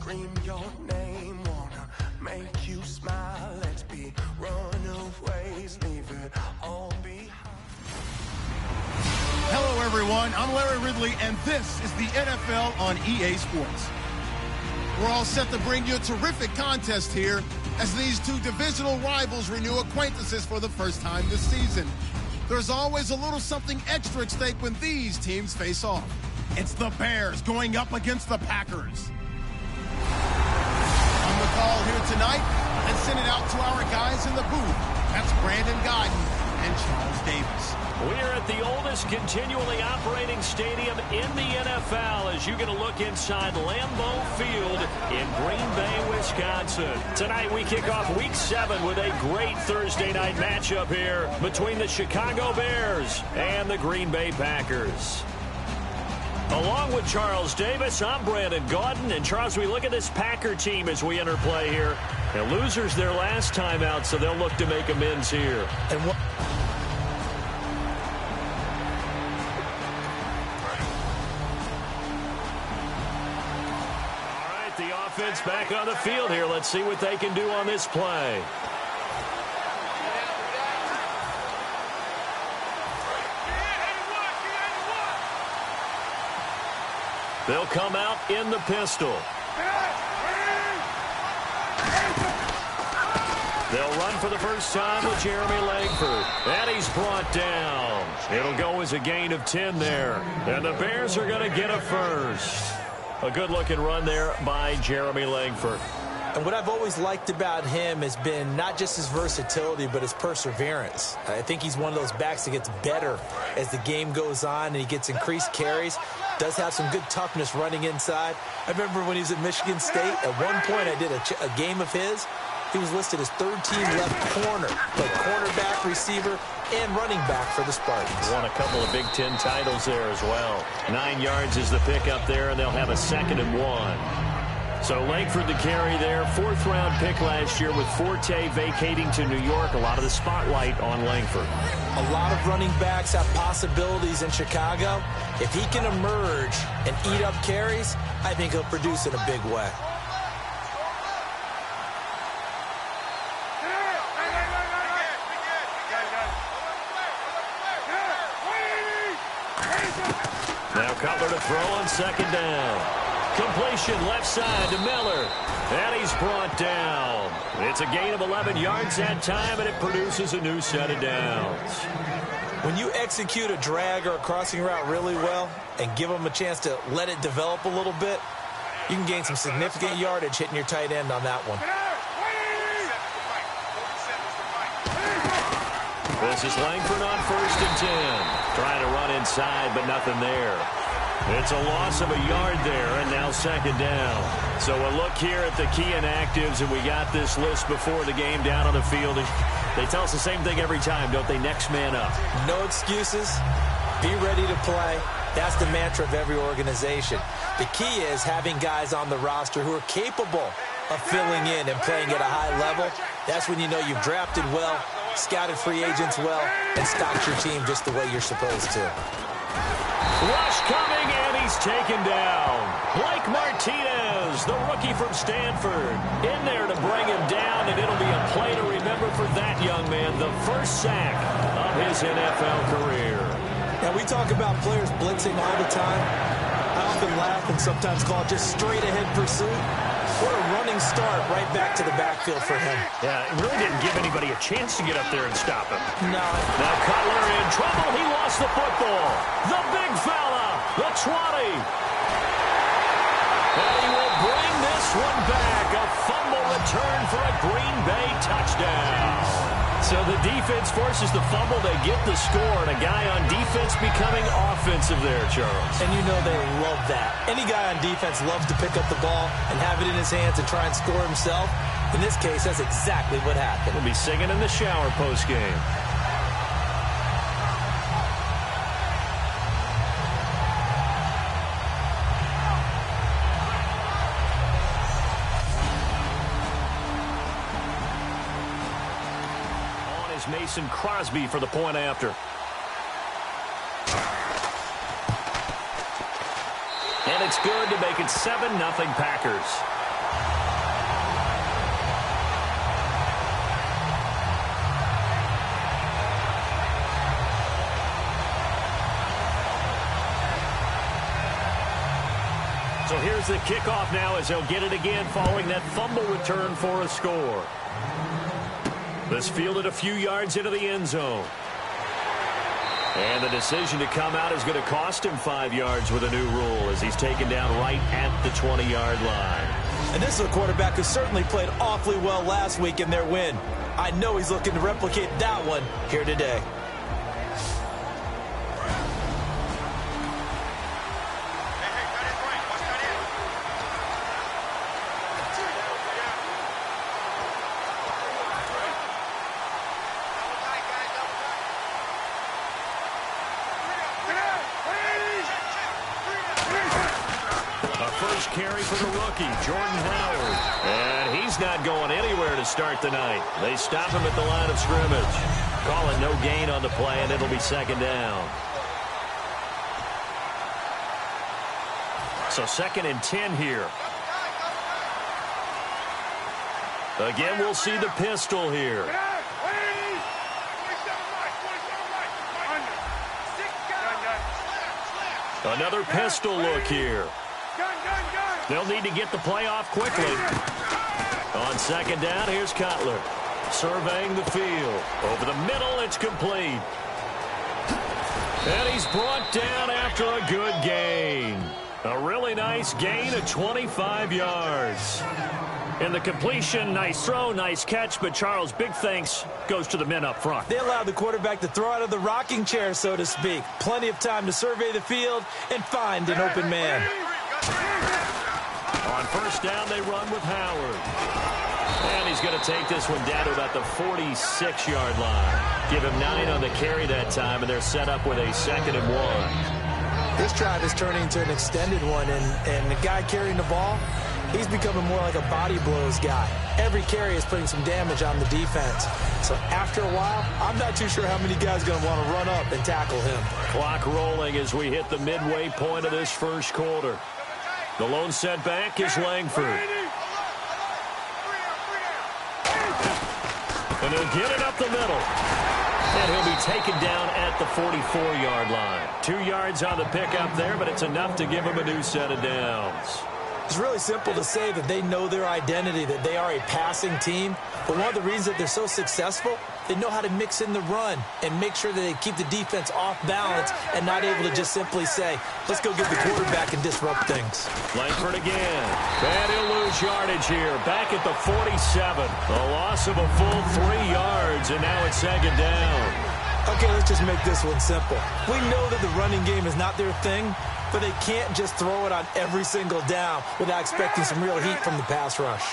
scream your name, wanna make you smile. Let's be runaways, leave it all behind. Hello, everyone. I'm Larry Ridley, and this is the NFL on EA Sports. We're all set to bring you a terrific contest here as these two divisional rivals renew acquaintances for the first time this season. There's always a little something extra at stake when these teams face off. It's the Bears going up against the Packers. On the call here tonight, let's send it out to our guys in the booth. That's Brandon Gaudin and Charles Davis. We're at the oldest continually operating stadium in the NFL as you get a look inside Lambeau Field in Green Bay, Wisconsin. Tonight we kick off Week 7 with a great Thursday night matchup here between the Chicago Bears and the Green Bay Packers. Along with Charles Davis, I'm Brandon Gaudin. And Charles, we look at this Packer team as we enter play here. And losers their last time out, so they'll look to make amends here. And what? The offense back on the field here. Let's see what they can do on this play. They'll come out in the pistol. They'll run for the first time with Jeremy Langford. And he's brought down. It'll go as a gain of 10 there. And the Bears are going to get a first. A good-looking run there by Jeremy Langford. And what I've always liked about him has been not just his versatility, but his perseverance. I think he's one of those backs that gets better as the game goes on and he gets increased carries. Does have some good toughness running inside. I remember when he was at Michigan State, at one point I did a game of his. He was listed as third-team left corner, played cornerback, receiver, and running back for the Spartans. Won a couple of Big Ten titles there as well. 9 yards is the pickup there, and they'll have a 2nd and 1. So Langford the carry there. 4th-round pick last year with Forte vacating to New York. A lot of the spotlight on Langford. A lot of running backs have possibilities in Chicago. If he can emerge and eat up carries, I think he'll produce in a big way. Now Cutler to throw on 2nd down. Completion left side to Miller. And he's brought down. It's a gain of 11 yards that time, and it produces a new set of downs. When you execute a drag or a crossing route really well and give them a chance to let it develop a little bit, you can gain some significant yardage hitting your tight end on that one. This is Langford on 1st and 10. Trying to run inside, but nothing there. It's a loss of a yard there, and now 2nd down. So a look here at the key inactives, and we got this list before the game down on the field. They tell us the same thing every time, don't they? Next man up. No excuses. Be ready to play. That's the mantra of every organization. The key is having guys on the roster who are capable of filling in and playing at a high level. That's when you know you've drafted well, scouted free agents well, and stocked your team just the way you're supposed to. Rush coming, and he's taken down. Blake Martinez, the rookie from Stanford, in there to bring him down, and it'll be a play to remember for that young man, the first sack of his NFL career. Now, we talk about players blitzing all the time. I often laugh and sometimes call it just straight-ahead pursuit. What a running start right back to the backfield for him. Yeah, it really didn't give anybody a chance to get up there and stop him. No. Now Cutler in trouble. He lost the football. The big fella, the 20. And he will bring this one back. A fumble return for a Green Bay touchdown. So the defense forces the fumble. They get the score, and a guy on defense becoming offensive there, Charles. And you know they love that. Any guy on defense loves to pick up the ball and have it in his hands and try and score himself. In this case, that's exactly what happened. We'll be singing in the shower post-game. Mason Crosby for the point after. And it's good to make it 7-0 Packers. So here's the kickoff now as they'll get it again following that fumble return for a score. This fielded a few yards into the end zone. And the decision to come out is going to cost him 5 yards with a new rule as he's taken down right at the 20-yard line. And this is a quarterback who certainly played awfully well last week in their win. I know he's looking to replicate that one here today. Carry for the rookie, Jordan Howard. And he's not going anywhere to start the night. They stop him at the line of scrimmage. Call it no gain on the play, and it'll be second down. So 2nd and 10 here. Again, we'll see the pistol here. Another pistol look here. They'll need to get the play off quickly. On second down, here's Cutler. Surveying the field. Over the middle, it's complete. And he's brought down after a good gain. A really nice gain of 25 yards. And the completion, nice throw, nice catch. But Charles, big thanks goes to the men up front. They allowed the quarterback to throw out of the rocking chair, so to speak. Plenty of time to survey the field and find an open man. On first down, they run with Howard. And he's going to take this one down to about the 46-yard line. Give him 9 on the carry that time, and they're set up with a 2nd and 1. This drive is turning into an extended one, and the guy carrying the ball, he's becoming more like a body blows guy. Every carry is putting some damage on the defense. So after a while, I'm not too sure how many guys are going to want to run up and tackle him. Clock rolling as we hit the midway point of this first quarter. The lone setback is Langford. And he'll get it up the middle. And he'll be taken down at the 44-yard line. 2 yards on the pickup there, but it's enough to give him a new set of downs. It's really simple to say that they know their identity, that they are a passing team. But one of the reasons that they're so successful, they know how to mix in the run and make sure that they keep the defense off balance and not able to just simply say, let's go get the quarterback and disrupt things. Langford again. And he'll lose yardage here. Back at the 47. A loss of a full 3 yards, and now it's 2nd down. Okay, let's just make this one simple. We know that the running game is not their thing, but they can't just throw it on every single down without expecting some real heat from the pass rush.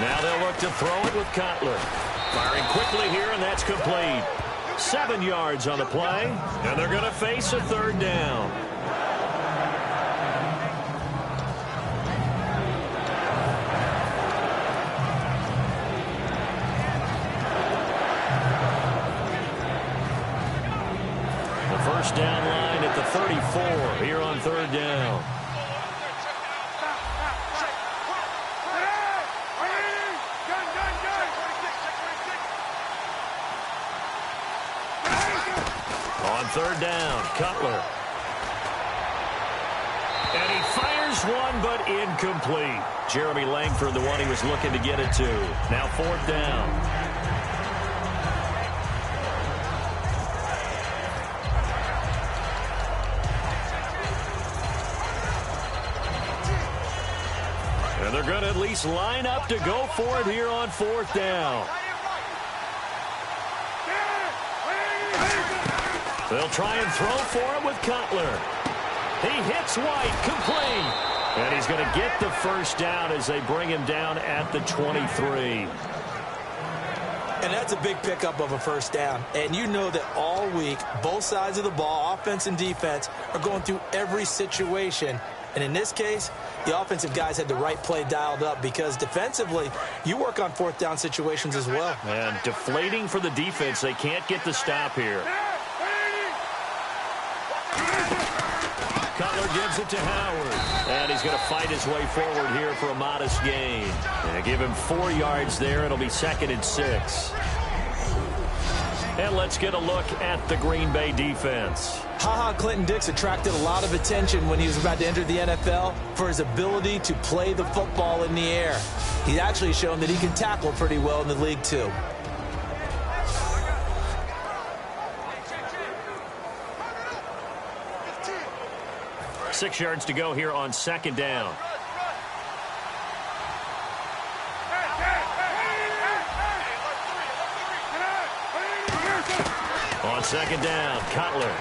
Now they'll look to throw it with Cutler. Firing quickly here, and that's complete. 7 yards on the play, and they're going to face a 3rd down. The first down line at the 34 here on 3rd down. On 3rd down, Cutler. And he fires one, but incomplete. Jeremy Langford, the one he was looking to get it to. Now 4th down. And they're going to at least line up to go for it here on 4th down. They'll try and throw for it with Cutler. He hits White, complete. And he's going to get the first down as they bring him down at the 23. And that's a big pickup of a first down. And you know that all week, both sides of the ball, offense and defense, are going through every situation. And in this case, the offensive guys had the right play dialed up because defensively, you work on 4th down situations as well. And deflating for the defense. They can't get the stop here. Cutler gives it to Howard. And he's going to fight his way forward here for a modest gain. And give him 4 yards there. It'll be 2nd and 6. And let's get a look at the Green Bay defense. Ha-Ha Clinton-Dix attracted a lot of attention when he was about to enter the NFL for his ability to play the football in the air. He's actually shown that he can tackle pretty well in the league, too. Six yards to go here on second down. On second down, Cutler.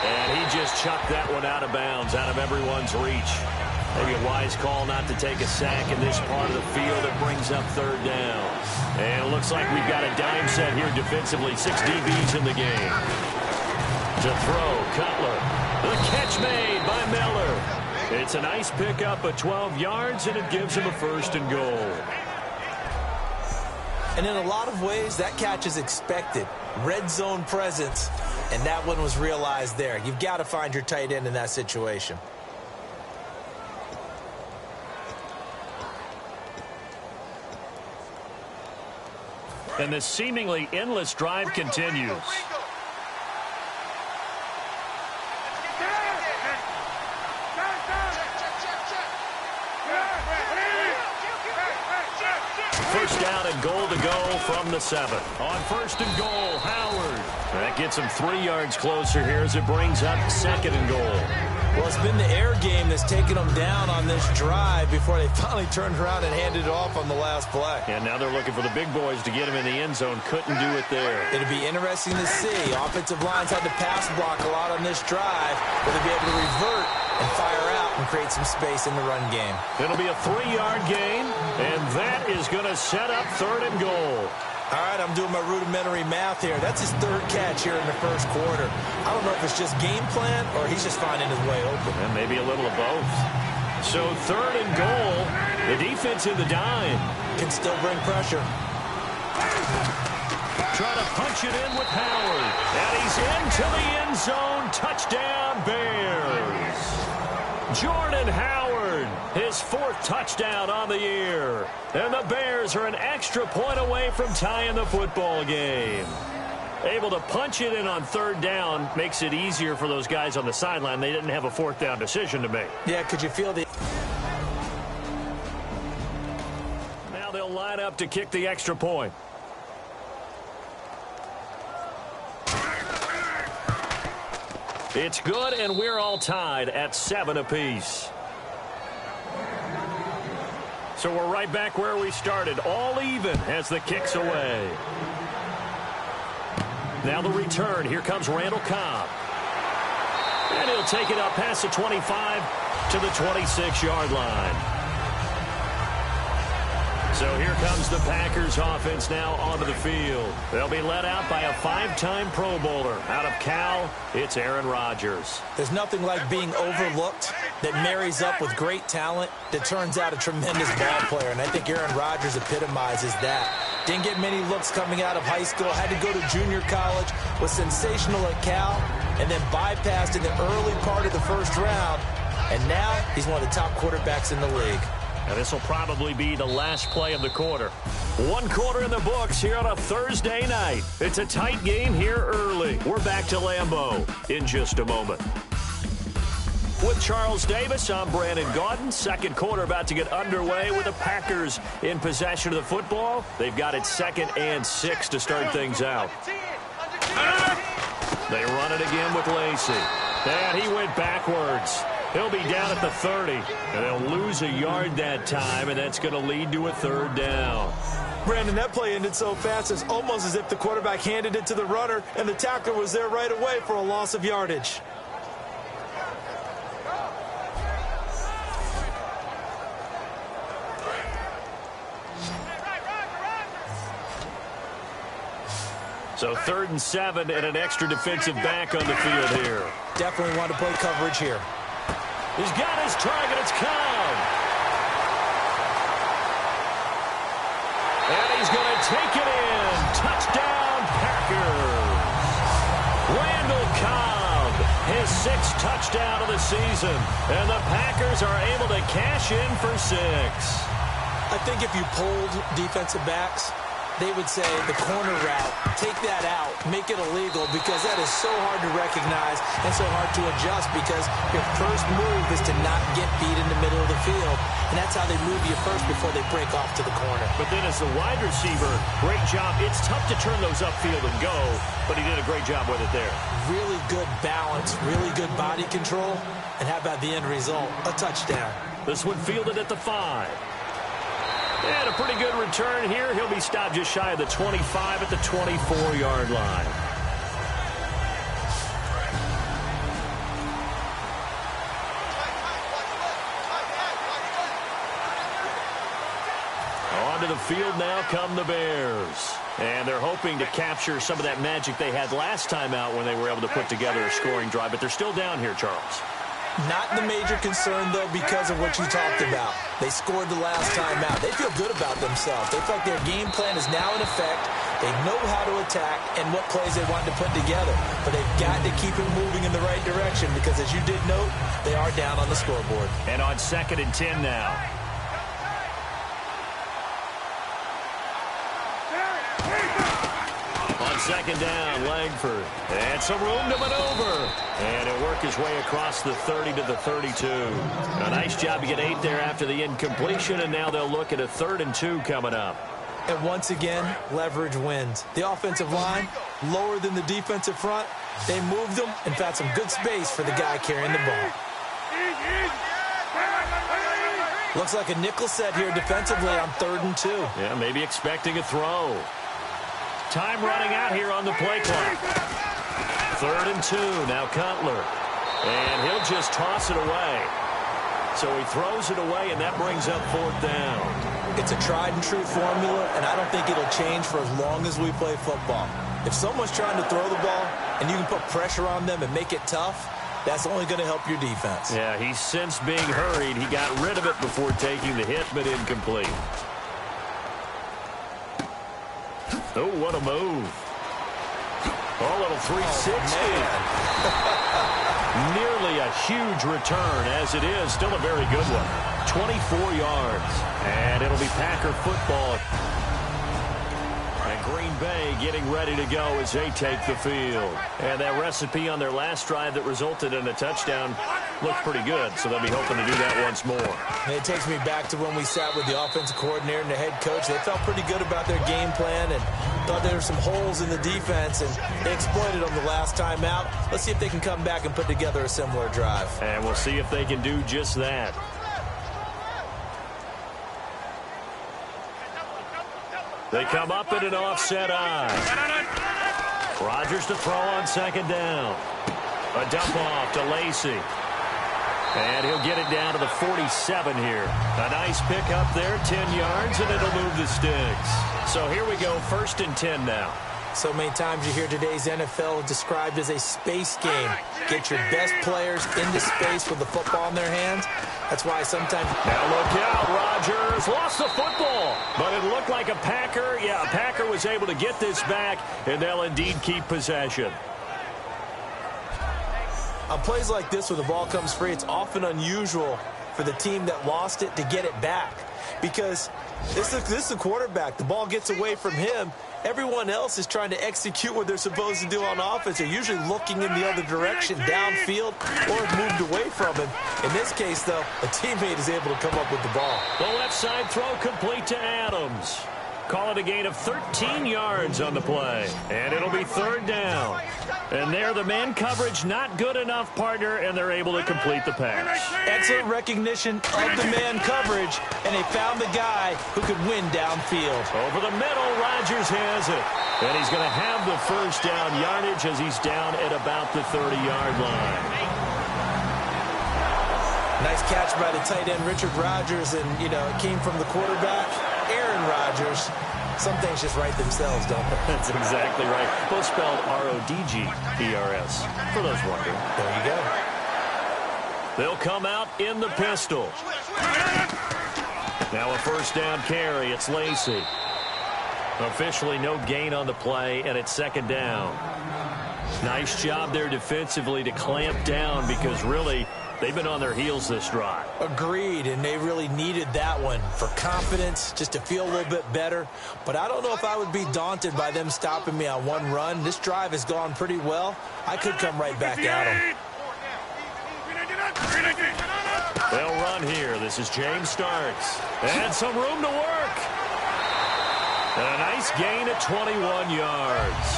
And he just chucked that one out of bounds, out of everyone's reach. Maybe a wise call not to take a sack in this part of the field. It brings up third down. And it looks like we've got a dime set here defensively. 6 DBs in the game. To throw, Cutler. The catch made by Miller. It's a nice pickup of 12 yards, and it gives him a first and goal. And in a lot of ways, that catch is expected. Red zone presence, and that one was realized there. You've got to find your tight end in that situation. And this seemingly endless drive continues. First down and goal to go from the 7. On first and goal, Howard. That gets him 3 yards closer here as it brings up second and goal. Well, it's been the air game that's taken them down on this drive before they finally turned around and handed it off on the last play. And now they're looking for the big boys to get him in the end zone. Couldn't do it there. It'll be interesting to see. Offensive lines had to pass block a lot on this drive. Will they be able to revert and fire out and create some space in the run game? It'll be a 3-yard gain, and that is going to set up third and goal. All right, I'm doing my rudimentary math here. That's his 3rd catch here in the first quarter. I don't know if it's just game plan or he's just finding his way open. And maybe a little of both. So third and goal, the defense in the dime. Can still bring pressure. Trying to punch it in with Howard. And he's into the end zone. Touchdown, Bears. Jordan Howard, his 4th touchdown on the year. And the Bears are an extra point away from tying the football game. Able to punch it in on third down makes it easier for those guys on the sideline. They didn't have a 4th down decision to make. Yeah, could you feel the... Now they'll line up to kick the extra point. It's good, and we're all tied at 7 apiece. So we're right back where we started, all even as the kick's away. Now the return. Here comes Randall Cobb. And he'll take it up past the 25 to the 26-yard line. So here comes the Packers offense now onto the field. They'll be led out by a 5-time Pro Bowler. Out of Cal, it's Aaron Rodgers. There's nothing like being overlooked that marries up with great talent that turns out a tremendous ball player. And I think Aaron Rodgers epitomizes that. Didn't get many looks coming out of high school. Had to go to junior college. Was sensational at Cal. And then bypassed in the early part of the first round. And now he's one of the top quarterbacks in the league. And this will probably be the last play of the quarter. 1 quarter in the books here on a Thursday night. It's a tight game here early. We're back to Lambeau in just a moment. With Charles Davis, I'm Brandon Gaudin. Second quarter about to get underway with the Packers in possession of the football. They've got it 2nd and 6 to start things out. They run it again with Lacy. And he went backwards. He'll be down at the 30, and they'll lose a yard that time, and that's going to lead to a 3rd down. Brandon, that play ended so fast, it's almost as if the quarterback handed it to the runner, and the tackler was there right away for a loss of yardage. So 3rd and 7 and an extra defensive back on the field here. Definitely want to play coverage here. He's got his target. It's Cobb. And he's going to take it in. Touchdown, Packers. Randall Cobb, his 6th touchdown of the season. And the Packers are able to cash in for 6. I think if you polled defensive backs, they would say the corner route, take that out, make it illegal, because that is so hard to recognize and so hard to adjust, because your first move is to not get beat in the middle of the field, and that's how they move you first before they break off to the corner. But then as the wide receiver, great job. It's tough to turn those upfield and go, but he did a great job with it there. Really good balance, really good body control, and how about the end result? A touchdown. This one fielded at the 5. And a pretty good return here. He'll be stopped just shy of the 25 at the 24-yard line. Onto the field now come the Bears. And they're hoping to capture some of that magic they had last time out when they were able to put together a scoring drive. But they're still down here, Charles. Not the major concern, though, because of what you talked about. They scored the last time out. They feel good about themselves. They feel like their game plan is now in effect. They know how to attack and what plays they want to put together. But they've got to keep it moving in the right direction because, as you did note, they are down on the scoreboard. And on 2nd and 10 now. Second down, Langford. And some room to maneuver. And he'll work his way across the 30 to the 32. A nice job to get 8 there after the incompletion, and now they'll look at a 3rd and 2 coming up. And once again, leverage wins. The offensive line, lower than the defensive front. They moved them and found some good space for the guy carrying the ball. Looks like a nickel set here defensively on 3rd and 2. Yeah, maybe expecting a throw. Time running out here on the play clock. 3rd and 2. Now Cutler. And he'll just toss it away. So he throws it away, and that brings up 4th down. It's a tried-and-true formula, and I don't think it'll change for as long as we play football. If someone's trying to throw the ball and you can put pressure on them and make it tough, that's only going to help your defense. Yeah, he's since being hurried. He got rid of it before taking the hit, but incomplete. Oh, what a move. Oh, little 360. Nearly a huge return, as it is. Still a very good one. 24 yards. And it'll be Packer football. And Green Bay getting ready to go as they take the field. And that recipe on their last drive that resulted in a touchdown looked pretty good, so they'll be hoping to do that once more. And it takes me back to when we sat with the offensive coordinator and the head coach. They felt pretty good about their game plan and thought there were some holes in the defense, and they exploited them the last time out. Let's see if they can come back and put together a similar drive. And we'll see if they can do just that. They come up in an offset eye. Rodgers to throw on 2nd down. A dump off to Lacy. And he'll get it down to the 47 here. A nice pick up there, 10 yards, and it'll move the sticks. So here we go, 1st and 10 now. So many times you hear today's NFL described as a space game. Get your best players into space with the football in their hands. That's why sometimes... Now look out, Rodgers lost the football. But it looked like a Packer. Yeah, a Packer was able to get this back, and they'll indeed keep possession. On plays like this where the ball comes free, it's often unusual for the team that lost it to get it back. Because this is the quarterback. The ball gets away from him. Everyone else is trying to execute what they're supposed to do on offense. They're usually looking in the other direction, downfield, or have moved away from him. In this case, though, a teammate is able to come up with the ball. The left side throw complete to Adams. Call it a gain of 13 yards on the play. And it'll be 3rd down. And there, the man coverage not good enough, partner, and they're able to complete the pass. Excellent recognition of the man coverage, and they found the guy who could win downfield. Over the middle, Rodgers has it. And he's going to have the 1st down yardage as he's down at about the 30-yard line. Nice catch by the tight end, Richard Rodgers, and, you know, it came from the quarterback, Aaron Rodgers. Some things just write themselves, don't they? That's exactly right. Both spelled R-O-D-G-E-R-S, for those wondering. There you go. They'll come out in the pistol. Now a 1st down carry. It's Lacy. Officially no gain on the play, and it's 2nd down. Nice job there defensively to clamp down because really They've been on their heels this drive. Agreed, and they really needed that one for confidence, just to feel a little bit better. But I don't know if I would be daunted by them stopping me on one run. This drive has gone pretty well. I could come right back at them. They'll run here. This is James Starks. And some room to work. And a nice gain at 21 yards.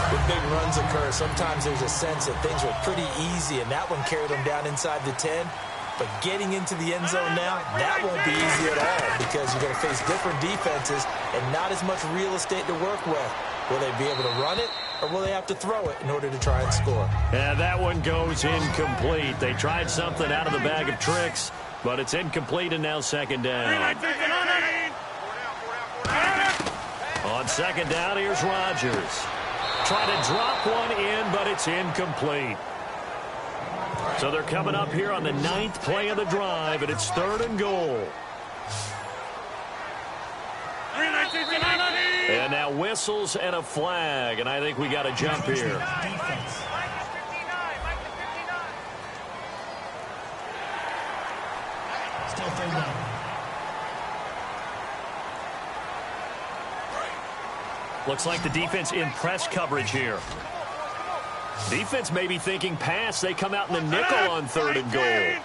When big runs occur, sometimes there's a sense that things were pretty easy, and that one carried them down inside the 10. But getting into the end zone now, that won't be easy at all because you're going to face different defenses and not as much real estate to work with. Will they be able to run it, or will they have to throw it in order to try and score? And that one goes incomplete. They tried something out of the bag of tricks, but it's incomplete, and now second down. On second down, here's Rodgers. Trying to drop one in, but it's incomplete. So they're coming up here on the 9th play of the drive, and it's 3rd and goal. And now whistles and a flag, and I think we got a jump here. Still 3rd down. Looks like the defense in press coverage here. Defense may be thinking pass. They come out in the nickel on 3rd and goal.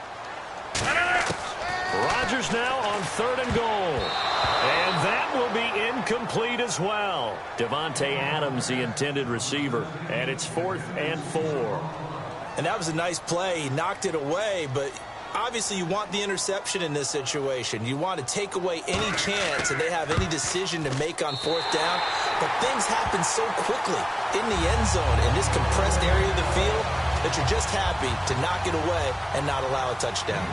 Rodgers now on 3rd and goal. And that will be incomplete as well. Devontae Adams, the intended receiver. And it's 4th and 4. And that was a nice play. He knocked it away, but obviously you want the interception in this situation. You want to take away any chance that they have any decision to make on 4th down. But things happen so quickly in the end zone in this compressed area of the field that you're just happy to knock it away and not allow a touchdown.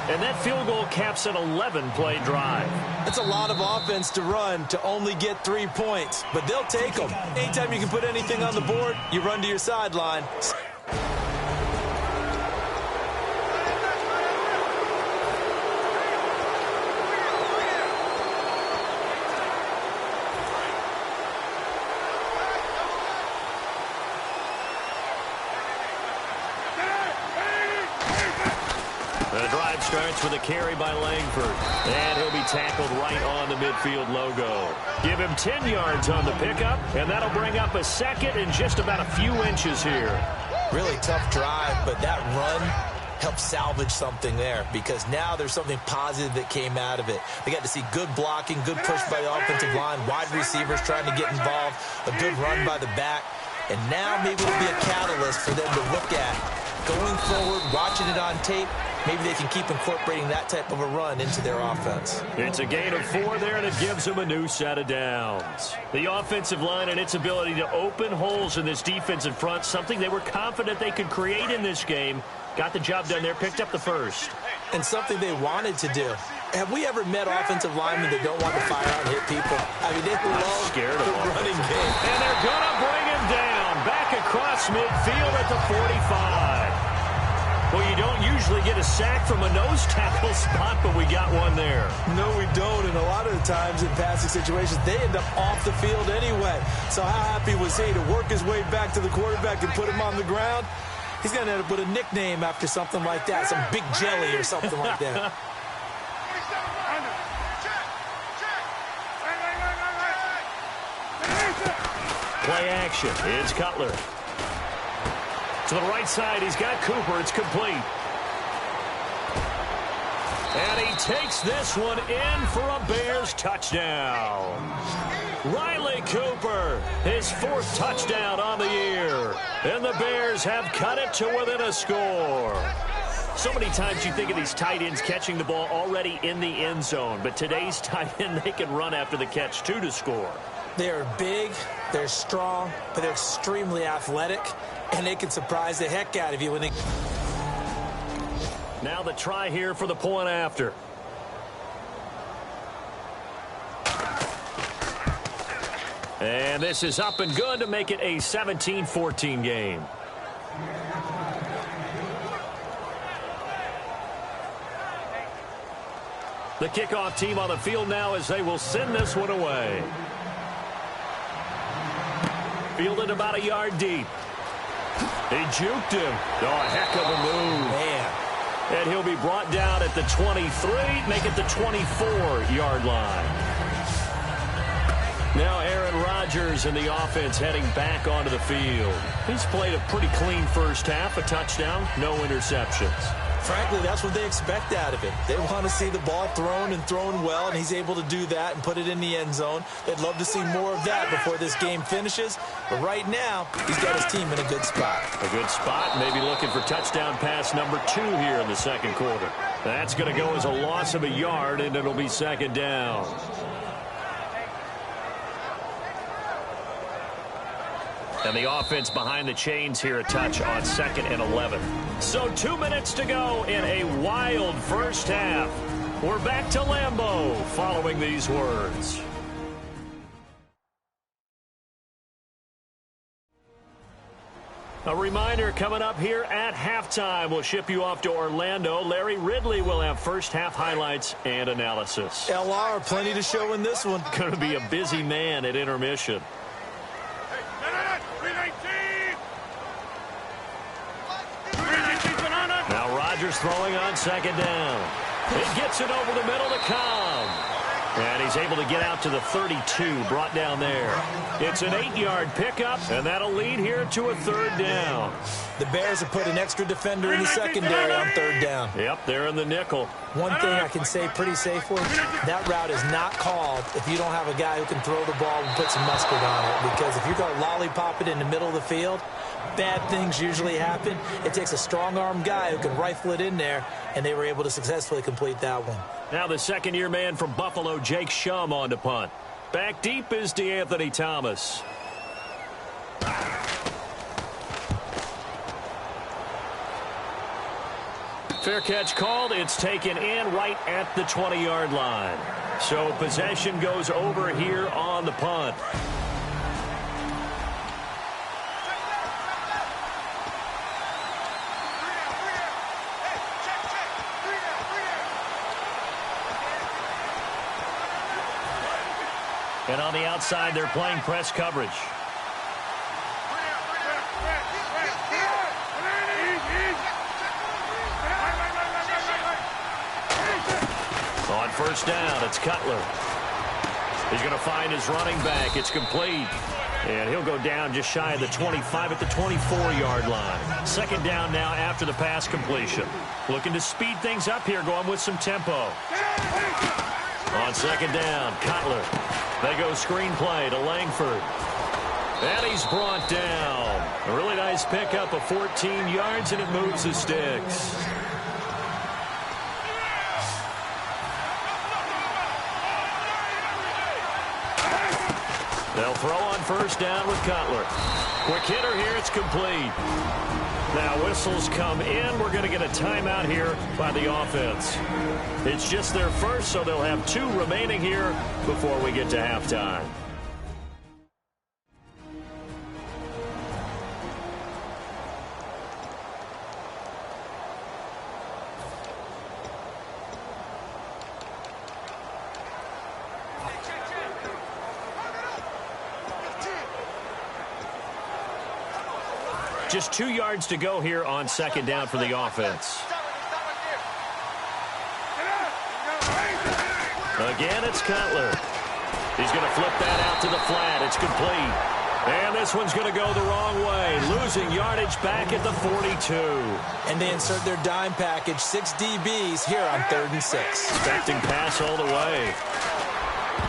And that field goal caps an 11-play drive. That's a lot of offense to run to only get 3 points, but they'll take them. Anytime you can put anything on the board, you run to your sideline. Starts with a carry by Langford. And he'll be tackled right on the midfield logo. Give him 10 yards on the pickup, and that'll bring up a second in just about a few inches here. Really tough drive, but that run helped salvage something there because now there's something positive that came out of it. They got to see good blocking, good push by the offensive line, wide receivers trying to get involved, a good run by the back. And now maybe it'll be a catalyst for them to look at going forward, watching it on tape. Maybe they can keep incorporating that type of a run into their offense. It's a gain of 4 there, and it gives them a new set of downs. The offensive line and its ability to open holes in this defensive front, something they were confident they could create in this game. Got the job done there, picked up the first. And something they wanted to do. Have we ever met offensive linemen that don't want to fire out and hit people? I mean, they love the running game. And they're going to bring him down. Back across midfield at the 45. Well, you don't usually get a sack from a nose tackle spot, but we got one there. No, we don't. And a lot of the times in passing situations, they end up off the field anyway. So how happy was he to work his way back to the quarterback and put him on the ground? He's going to end up with a nickname after something like that, some Big Jelly or something like that. Play action. It's Cutler. To the right side, he's got Cooper. It's complete. And he takes this one in for a Bears touchdown. Riley Cooper, his 4th touchdown on the year. And the Bears have cut it to within a score. So many times you think of these tight ends catching the ball already in the end zone. But today's tight end, they can run after the catch, too, to score. They're big, they're strong, but they're extremely athletic. And they can surprise the heck out of you when they... Now the try here for the point after. And this is up and good to make it a 17-14 game. The kickoff team on the field now as they will send this one away. Fielded about a yard deep. He juked him. Oh, a heck of a move. Man. And he'll be brought down at the 23, make it the 24-yard line. Now Aaron Rodgers and the offense heading back onto the field. He's played a pretty clean first half, a touchdown, no interceptions. Frankly, that's what they expect out of him. They want to see the ball thrown and thrown well, and he's able to do that and put it in the end zone. They'd love to see more of that before this game finishes. But right now, he's got his team in a good spot. A good spot, maybe looking for touchdown pass number 2 here in the second quarter. That's going to go as a loss of a yard, and it'll be second down. And the offense behind the chains here, a touch on 2nd and 11. So 2 minutes to go in a wild first half. We're back to Lambeau following these words. A reminder coming up here at halftime. We'll ship you off to Orlando. Larry Ridley will have first half highlights and analysis. LR, plenty to show in this one. Going to be a busy man at intermission. Now Rodgers throwing on second down. He gets it over the middle to Cobb. And he's able to get out to the 32, brought down there. It's an 8-yard pickup, and that'll lead here to a third down. The Bears have put an extra defender in the secondary on third down. Yep, they're in the nickel. One thing I can say pretty safely, that route is not called if you don't have a guy who can throw the ball and put some mustard on it. Because if you're going to lollipop it in the middle of the field, bad things usually happen. It takes a strong-arm guy who can rifle it in there, and they were able to successfully complete that one. Now the second-year man from Buffalo, Jake Shum, on to punt. Back deep is DeAnthony Thomas. Fair catch called. It's taken in right at the 20-yard line. So possession goes over here on the punt. And on the outside, they're playing press coverage. On first down, it's Cutler. He's going to find his running back. It's complete. And he'll go down just shy of the 25 at the 24-yard line. Second down now after the pass completion. Looking to speed things up here, going with some tempo. On second down, Cutler. They go screen play to Langford. And he's brought down. A really nice pickup of 14 yards, and it moves the sticks. They'll throw on first down with Cutler. Quick hitter here, it's complete. Now whistles come in. We're going to get a timeout here by the offense. It's just their first, so they'll have 2 remaining here before we get to halftime. Just 2 yards to go here on second down for the offense. Again, it's Cutler. He's going to flip that out to the flat. It's complete. And this one's going to go the wrong way. Losing yardage back at the 42. And they insert their dime package, 6 DBs here on 3rd and 6. Expecting pass all the way.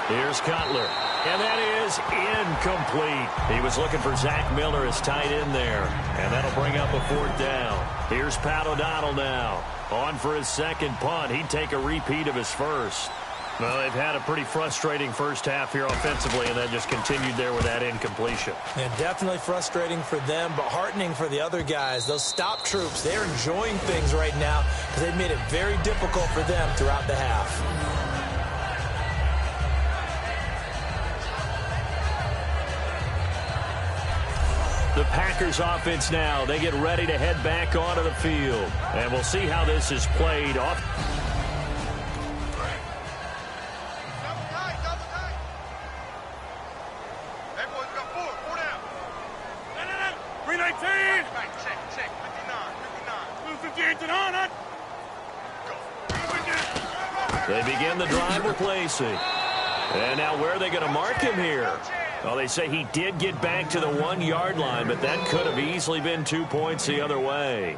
Here's Cutler. And that is incomplete. He was looking for Zach Miller as tight end there. And that'll bring up a 4th down. Here's Pat O'Donnell now. On for his second punt. He'd take a repeat of his first. Well, they've had a pretty frustrating first half here offensively, and that just continued there with that incompletion. Yeah, definitely frustrating for them, but heartening for the other guys. Those stop troops, they're enjoying things right now because they've made it very difficult for them throughout the half. The Packers offense now, they get ready to head back onto the field. And we'll see how this is played off. They begin the drive with Lacey. And now where are they going to mark him here? Well, they say he did get back to the 1-yard line, but that could have easily been 2 points the other way.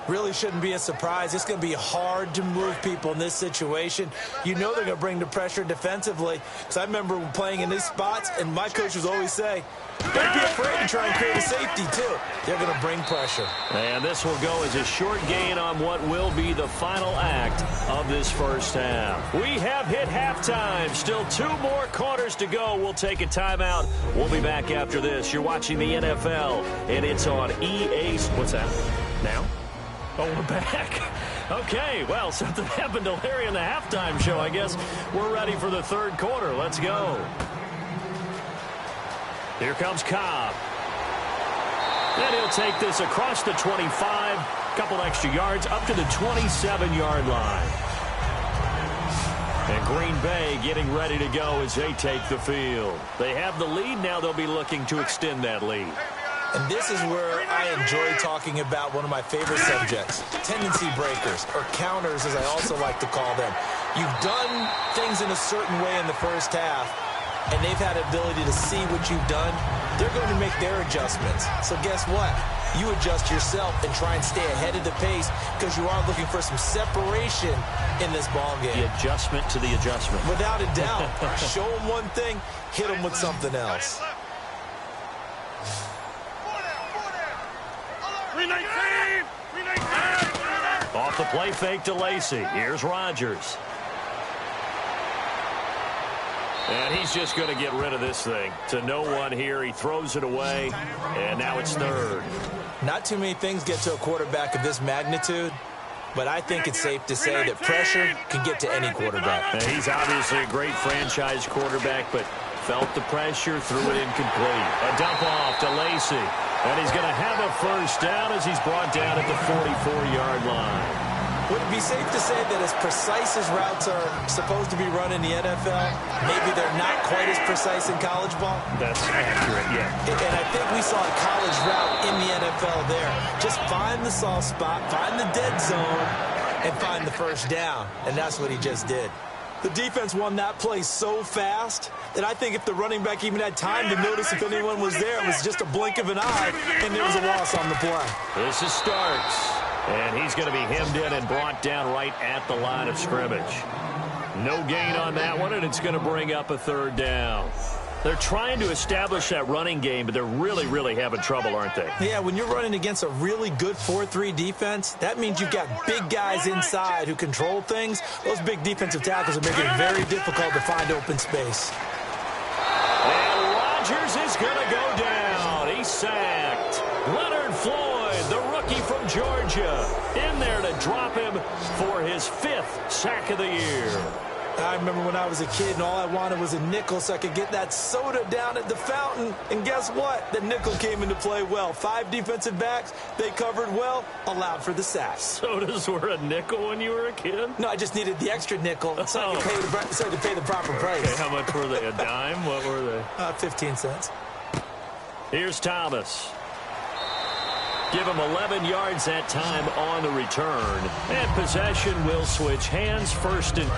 Really shouldn't be a surprise. It's going to be hard to move people in this situation. You know they're going to bring the pressure defensively. Because I remember playing in these spots, and my coaches always say, don't be afraid to try and create a safety, too. They're going to bring pressure. And this will go as a short gain on what will be the final act of this first half. We have hit halftime. Still 2 more quarters to go. We'll take a timeout. We'll be back after this. You're watching the NFL, and it's on EA. What's that? Now? Oh, we're back. Okay, well, something happened to Larry in the halftime show. I guess we're ready for the third quarter. Let's go. Here comes Cobb. And he'll take this across the 25, couple extra yards, up to the 27-yard line. And Green Bay getting ready to go as they take the field. They have the lead. Now they'll be looking to extend that lead. And this is where I enjoy talking about one of my favorite subjects, tendency breakers, or counters as I also like to call them. You've done things in a certain way in the first half, and they've had the ability to see what you've done. They're going to make their adjustments. So guess what? You adjust yourself and try and stay ahead of the pace because you are looking for some separation in this ball game. The adjustment to the adjustment. Without a doubt. Show them one thing, hit them with something else. Off the play fake to Lacey. Here's Rodgers. And he's just going to get rid of this thing. To no one here. He throws it away. And now it's third. Not too many things get to a quarterback of this magnitude. But I think it's safe to say that pressure can get to any quarterback. And he's obviously a great franchise quarterback, but felt the pressure, threw it incomplete. A dump off to Lacey. And he's going to have a first down as he's brought down at the 44-yard line. Would it be safe to say that as precise as routes are supposed to be run in the NFL, maybe they're not quite as precise in college ball? That's accurate, yeah. And I think we saw a college route in the NFL there. Just find the soft spot, find the dead zone, and find the first down. And that's what he just did. The defense won that play so fast that I think if the running back even had time to notice if anyone was there, it was just a blink of an eye, and there was a loss on the play. This is Starks, and he's going to be hemmed in and brought down right at the line of scrimmage. No gain on that one, and it's going to bring up a third down. They're trying to establish that running game, but they're really, really having trouble, aren't they? Yeah, when you're running against a really good 4-3 defense, that means you've got big guys inside who control things. Those big defensive tackles are making it very difficult to find open space. And Rodgers is going to go down. He's sacked. Leonard Floyd, the rookie from Georgia, in there to drop him for his 5th sack of the year. I remember when I was a kid and all I wanted was a nickel so I could get that soda down at the fountain. And guess what? The nickel came into play well. 5 defensive backs, they covered well, allowed for the sack. Sodas were a nickel when you were a kid? No, I just needed the extra nickel so I could pay the proper price. Okay, how much were they? A dime? What were they? 15 cents. Here's Thomas. Give him 11 yards that time on the return. And possession will switch hands first and...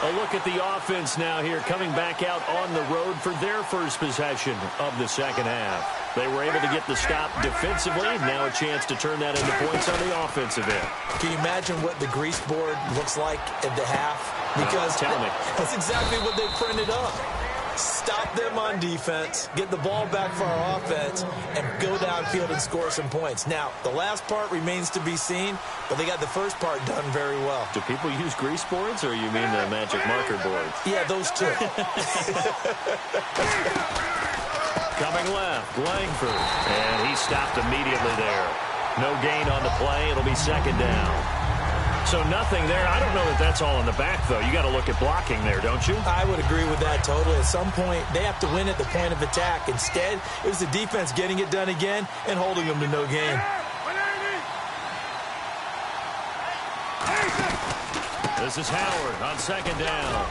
A look at the offense now here, coming back out on the road for their first possession of the second half. They were able to get the stop defensively. Now a chance to turn that into points on the offensive end. Can you imagine what the grease board looks like at the half? Because tell me. That's exactly what they printed up. Stop them on defense, get the ball back for our offense, and go downfield and score some points. Now, the last part remains to be seen, but they got the first part done very well. Do people use grease boards, or you mean the magic marker boards? Yeah, those two. Coming left, Langford. And he stopped immediately there. No gain on the play. It'll be second down. So nothing there. I don't know that that's all in the back, though. You got to look at blocking there, don't you? I would agree with that totally. At some point, they have to win at the point of attack. Instead, it was the defense getting it done again and holding them to no gain. This is Howard on second down.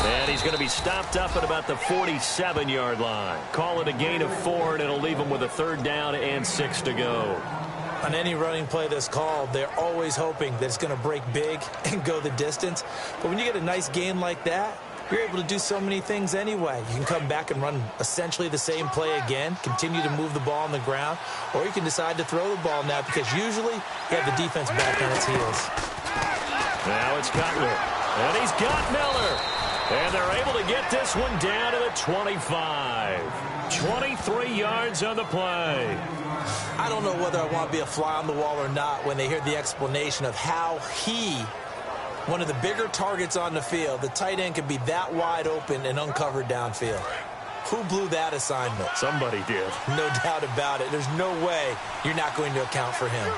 And he's going to be stopped up at about the 47-yard line. Call it a gain of 4, and it'll leave him with a 3rd down and 6 to go. On any running play that's called, they're always hoping that it's going to break big and go the distance. But when you get a nice gain like that, you're able to do so many things anyway. You can come back and run essentially the same play again, continue to move the ball on the ground, or you can decide to throw the ball now because usually you have the defense back on its heels. Now it's Cutler, and he's got Miller. And they're able to get this one down to the 25. 23 yards on the play. I don't know whether I want to be a fly on the wall or not when they hear the explanation of how one of the bigger targets on the field, the tight end could be that wide open and uncovered downfield. Who blew that assignment? Somebody did. No doubt about it. There's no way you're not going to account for him.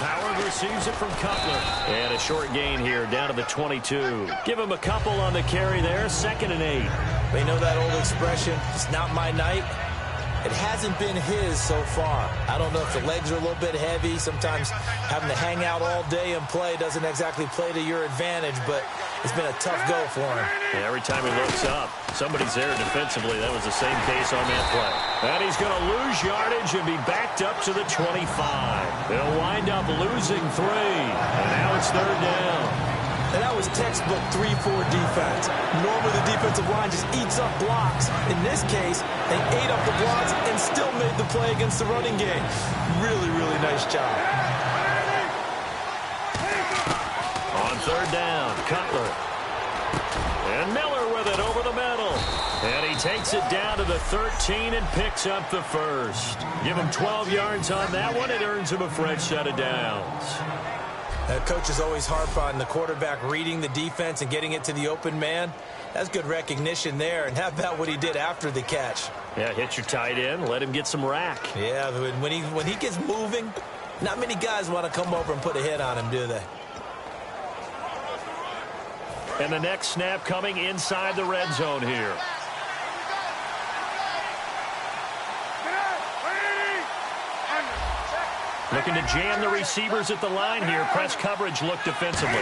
Howard receives it from Cutler. And a short gain here down to the 22. Give him a couple on the carry there. 2nd and 8. They know that old expression, it's not my night. It hasn't been his so far. I don't know if the legs are a little bit heavy. Sometimes having to hang out all day and play doesn't exactly play to your advantage, but it's been a tough go for him. Yeah, every time he looks up, somebody's there defensively. That was the same case on that play. And he's going to lose yardage and be backed up to the 25. They'll wind up losing 3. And now it's 3rd down. And that was textbook 3-4 defense. Normally the defensive line just eats up blocks. In this case, they ate up the blocks and still made the play against the running game. Really, really nice job. On 3rd down, Cutler. And Miller with it over the middle. And he takes it down to the 13 and picks up the 1st. Give him 12 yards on that one. It earns him a fresh set of downs. Coaches always harp on the quarterback reading the defense and getting it to the open man. That's good recognition there. And how about what he did after the catch? Yeah, hit your tight end, let him get some rack. Yeah, when he gets moving, not many guys want to come over and put a hit on him, do they? And the next snap coming inside the red zone here. Looking to jam the receivers at the line here. Press coverage look defensively.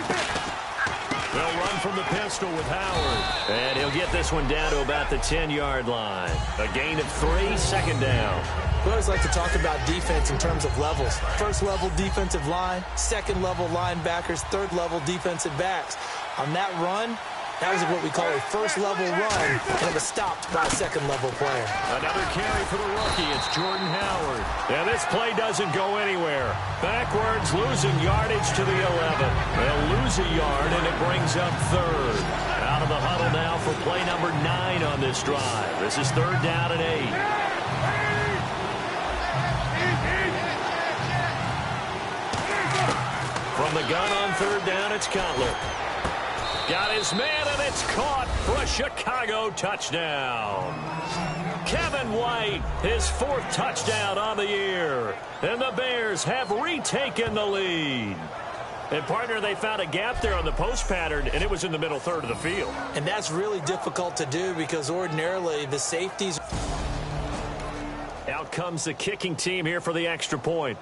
They'll run from the pistol with Howard. And he'll get this one down to about the 10-yard line. A gain of 3, 2nd down. We always like to talk about defense in terms of levels. 1st level defensive line, 2nd level linebackers, 3rd level defensive backs. On that run, that was what we call a 1st level run, and it was stopped by a 2nd level player. Another carry for the rookie. It's Jordan Howard. And this play doesn't go anywhere. Backwards, losing yardage to the 11. They'll lose a yard, and it brings up 3rd. Out of the huddle now for play number 9 on this drive. This is 3rd down and 8. From the gun on 3rd down, it's Cutler. Got his man, and it's caught for a Chicago touchdown. Kevin White, his 4th touchdown on the year. And the Bears have retaken the lead. And, partner, they found a gap there on the post pattern, and it was in the middle 3rd of the field. And that's really difficult to do because ordinarily the safeties. Out comes the kicking team here for the extra point.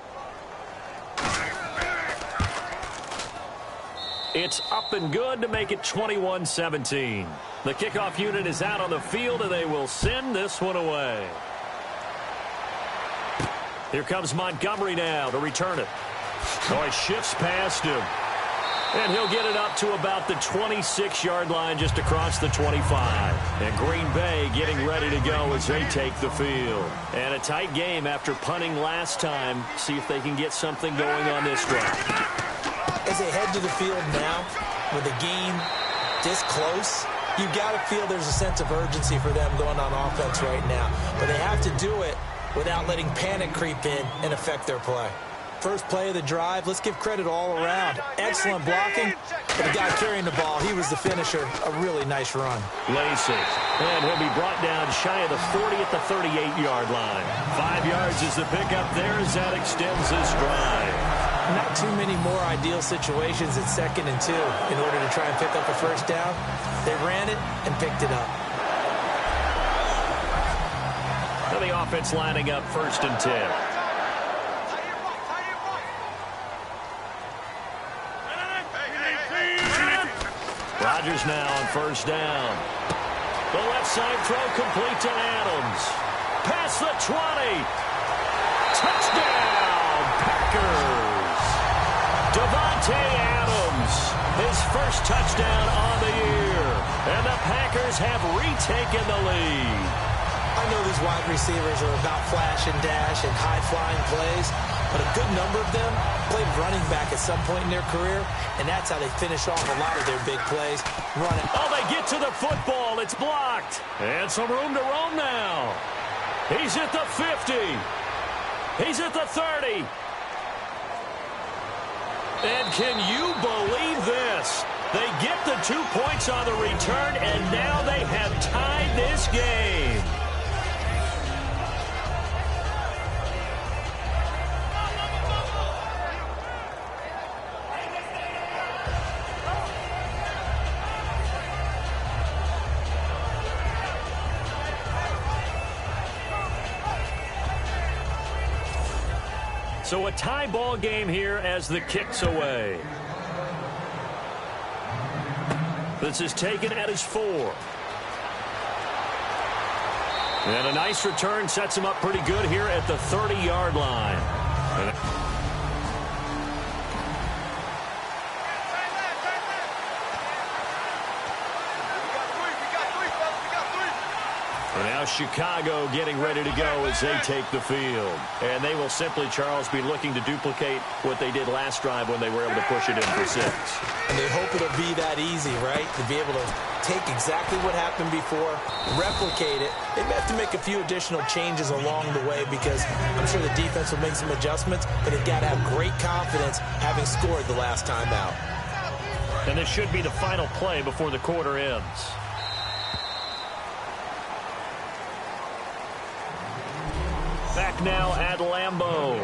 It's up and good to make it 21-17. The kickoff unit is out on the field, and they will send this one away. Here comes Montgomery now to return it. Oh, he shifts past him. And he'll get it up to about the 26-yard line just across the 25. And Green Bay getting ready to go as they take the field. And a tight game after punting last time. See if they can get something going on this drive. As they head to the field now, with the game this close, you've got to feel there's a sense of urgency for them going on offense right now. But they have to do it without letting panic creep in and affect their play. First play of the drive, let's give credit all around. Excellent blocking, but the guy carrying the ball, he was the finisher. A really nice run. Lacey, and he'll be brought down shy of the 40 at the 38-yard line. 5 yards is the pickup there as that extends this drive. Not too many more ideal situations at 2nd and 2 in order to try and pick up a first down. They ran it and picked it up. Now the offense lining up 1st and 10. Rodgers now on first down. The left side throw complete to Adams. Past the 20. Touchdown, Packers. Davante Adams, his first touchdown on the year. And the Packers have retaken the lead. I know these wide receivers are about flash and dash and high-flying plays, but a good number of them played running back at some point in their career, and that's how they finish off a lot of their big plays, running. Oh, they get to the football. It's blocked. And some room to roam now. He's at the 50. He's at the 30. And can you believe this? They get the 2 points on the return, and now they have tied this game. So a tie ball game here as the kick's away. This is taken at his 4. And a nice return sets him up pretty good here at the 30-yard line. And now Chicago getting ready to go as they take the field. And they will simply, Charles, be looking to duplicate what they did last drive when they were able to push it in for 6. And they hope it'll be that easy, right? To be able to take exactly what happened before, replicate it. They may have to make a few additional changes along the way because I'm sure the defense will make some adjustments, but they've got to have great confidence having scored the last time out. And this should be the final play before the quarter ends. Back now at Lambeau.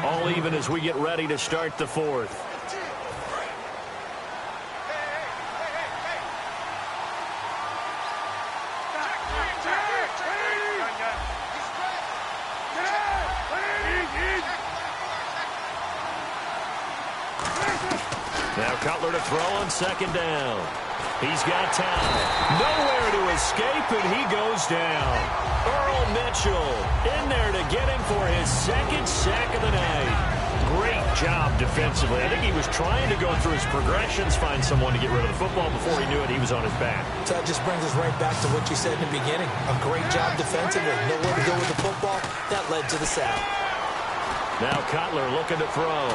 All even as we get ready to start the 4th. Now Cutler to throw on second down. He's got time. Nowhere to escape, and he goes down. Earl Mitchell in there to get him for his second sack of the night. Great job defensively. I think he was trying to go through his progressions, find someone to get rid of the football. Before he knew it, he was on his back. So that just brings us right back to what you said in the beginning. A great job defensively. Nowhere to go with the football. That led to the sack. Now Cutler looking to throw.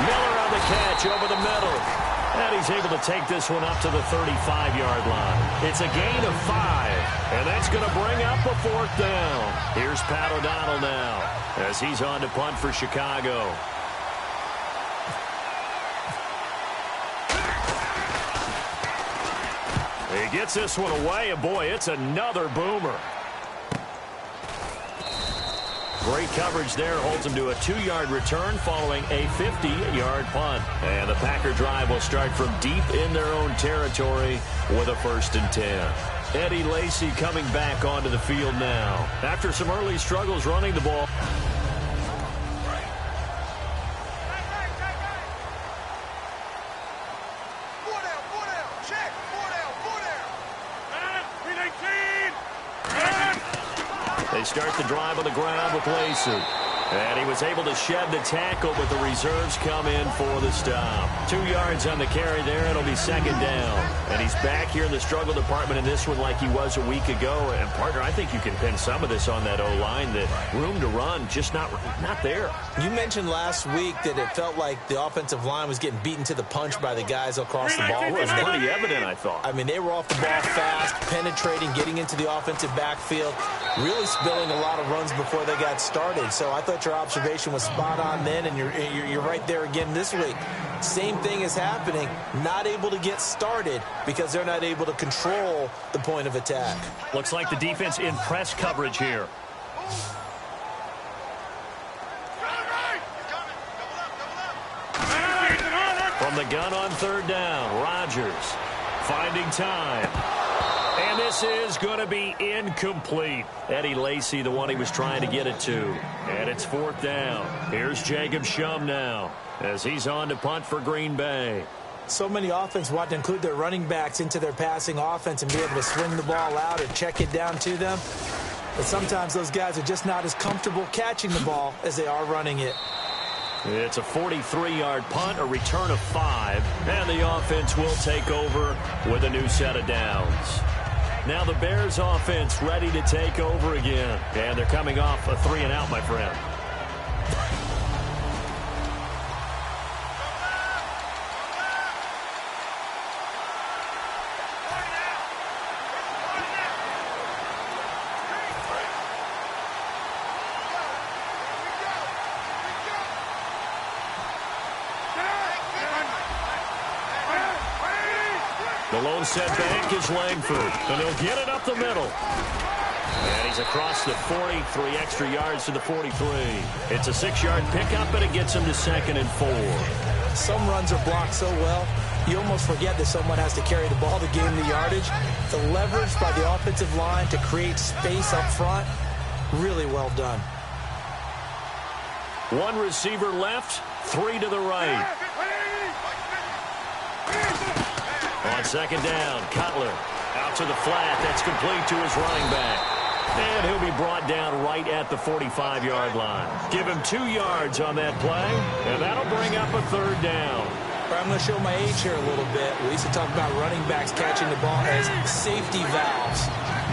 Miller on the catch over the middle. And he's able to take this one up to the 35-yard line. It's a gain of 5, and that's going to bring up a 4th down. Here's Pat O'Donnell now as he's on to punt for Chicago. He gets this one away, and boy, it's another boomer. Great coverage there, holds him to a 2-yard return following a 50-yard punt. And the Packer drive will start from deep in their own territory with a 1st and 10. Eddie Lacy coming back onto the field now. After some early struggles running the ball. They start the drive on the ground with Lacy. And he was able to shed the tackle, but the reserves come in for the stop. 2 yards on the carry there. It'll be second down. And he's back here in the struggle department in this one like he was a week ago. And, partner, I think you can pin some of this on that O-line. That room to run, just not there. You mentioned last week that it felt like the offensive line was getting beaten to the punch by the guys across the ball. It was pretty evident, I thought. I mean, they were off the ball fast, penetrating, getting into the offensive backfield, really spilling a lot of runs before they got started. So I thought your observation was spot on then, and you're right there again this week. Same thing is happening, not able to get started because they're not able to control the point of attack. Looks like the defense in press coverage here. From the gun on 3rd down, Rodgers finding time. And this is going to be incomplete. Eddie Lacy, the one he was trying to get it to. And it's 4th down. Here's Jacob Shum now as he's on to punt for Green Bay. So many offenses want to include their running backs into their passing offense and be able to swing the ball out or check it down to them. But sometimes those guys are just not as comfortable catching the ball as they are running it. It's a 43-yard punt, a return of 5, and the offense will take over with a new set of downs. Now the Bears offense ready to take over again, and they're coming off a 3-and-out, my friend. The lone set back is Langford, and he'll get it up the middle. And he's across the 40, 3 extra yards to the 43. It's a 6-yard pickup, and it gets him to 2nd and 4. Some runs are blocked so well, you almost forget that someone has to carry the ball to gain the yardage. The leverage by the offensive line to create space up front, really well done. 1 receiver left, 3 to the right. On 2nd down, Cutler out to the flat. That's complete to his running back. And he'll be brought down right at the 45-yard line. Give him 2 yards on that play, and that'll bring up a 3rd down. I'm going to show my age here a little bit. We used to talk about running backs catching the ball as safety valves.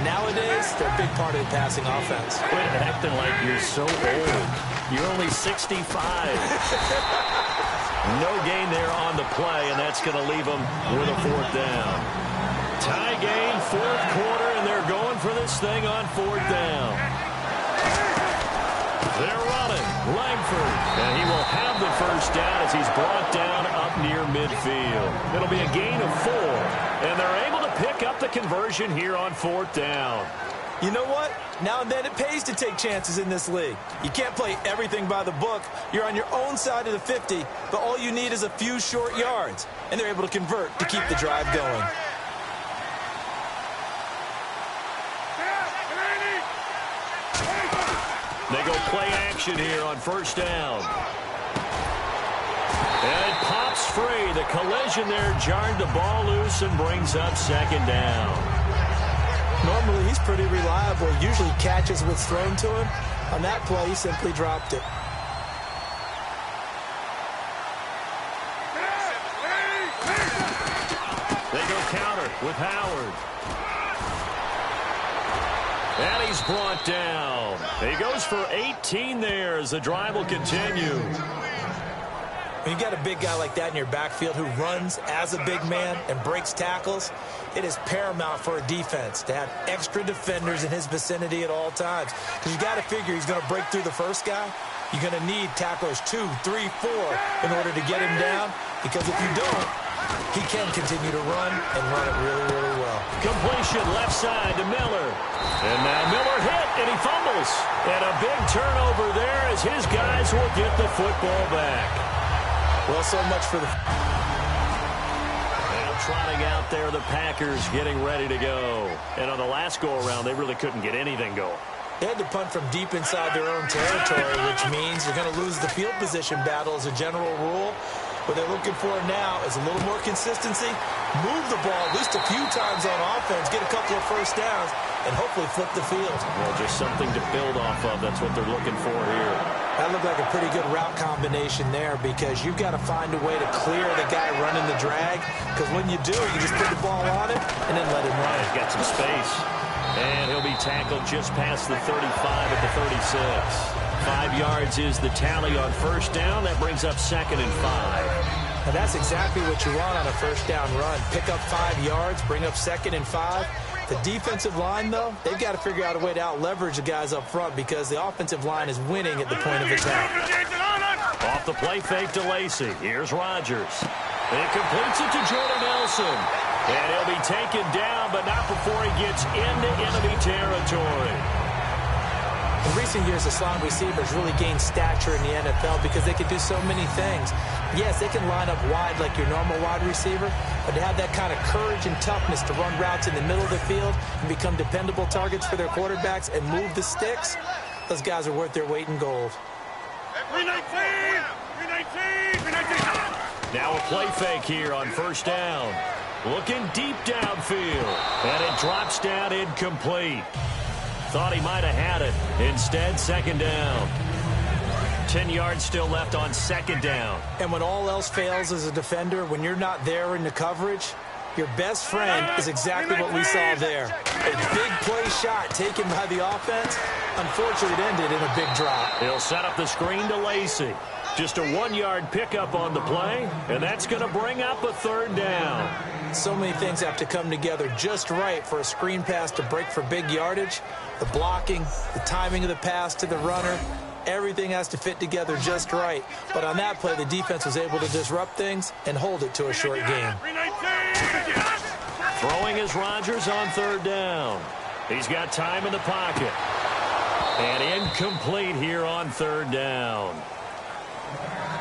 Nowadays, they're a big part of the passing offense. Quit acting like you're so old. You're only 65. No gain there on the play, and that's going to leave them with a 4th down. Tie game, 4th quarter, and they're going for this thing on 4th down. They're running. Langford, and he will have the 1st down as he's brought down up near midfield. It'll be a gain of 4, and they're able to pick up the conversion here on 4th down. You know what? Now and then it pays to take chances in this league. You can't play everything by the book. You're on your own side of the 50, but all you need is a few short yards. And they're able to convert to keep the drive going. They go play action here on 1st down. And it pops free. The collision there jarred the ball loose and brings up 2nd down. Normally, he's pretty reliable. Usually catches what's thrown to him. On that play, he simply dropped it. They go counter with Howard. And he's brought down. He goes for 18 there as the drive will continue. When you got a big guy like that in your backfield who runs as a big man and breaks tackles, it is paramount for a defense to have extra defenders in his vicinity at all times. Because you got to figure he's going to break through the first guy. You're going to need tacklers 2, 3, 4 in order to get him down. Because if you don't, he can continue to run and run it really, really well. Completion left side to Miller. And now Miller hit, and he fumbles. And a big turnover there as his guys will get the football back. Well, so much for the... Now trotting out there, the Packers getting ready to go. And on the last go-around, they really couldn't get anything going. They had to punt from deep inside their own territory, which means you're going to lose the field position battle as a general rule. What they're looking for now is a little more consistency, move the ball at least a few times on offense, get a couple of 1st downs, and hopefully flip the field. Well, just something to build off of. That's what they're looking for here. That looked like a pretty good route combination there because you've got to find a way to clear the guy running the drag, because when you do, you just put the ball on him and then let him run. He's got some space. And he'll be tackled just past the 35 at the 36. 5 yards is the tally on 1st down. That brings up 2nd and 5. And that's exactly what you want on a 1st down run. Pick up 5 yards, bring up 2nd and 5. The defensive line, though, they've got to figure out a way to out-leverage the guys up front because the offensive line is winning at the point of attack. Off the play fake to Lacy. Here's Rodgers. And he completes it to Jordan Nelson. And he'll be taken down, but not before he gets into enemy territory. In recent years, the slot receivers really gained stature in the NFL because they can do so many things. Yes, they can line up wide like your normal wide receiver, but to have that kind of courage and toughness to run routes in the middle of the field and become dependable targets for their quarterbacks and move the sticks, those guys are worth their weight in gold. 319! 319! 319! Now a play fake here on first down. Looking deep downfield. And it drops down incomplete. Thought he might have had it. Instead, second down. 10 yards still left on second down. And when all else fails as a defender, when you're not there in the coverage, your best friend is exactly what we saw there. A big play shot taken by the offense. Unfortunately, it ended in a big drop. He'll set up the screen to Lacy. Just a 1-yard pickup on the play, and that's going to bring up a third down. So many things have to come together just right for a screen pass to break for big yardage. The blocking, the timing of the pass to the runner, everything has to fit together just right. But on that play, the defense was able to disrupt things and hold it to a short game. Throwing is Rodgers on third down. He's got time in the pocket. And incomplete here on third down.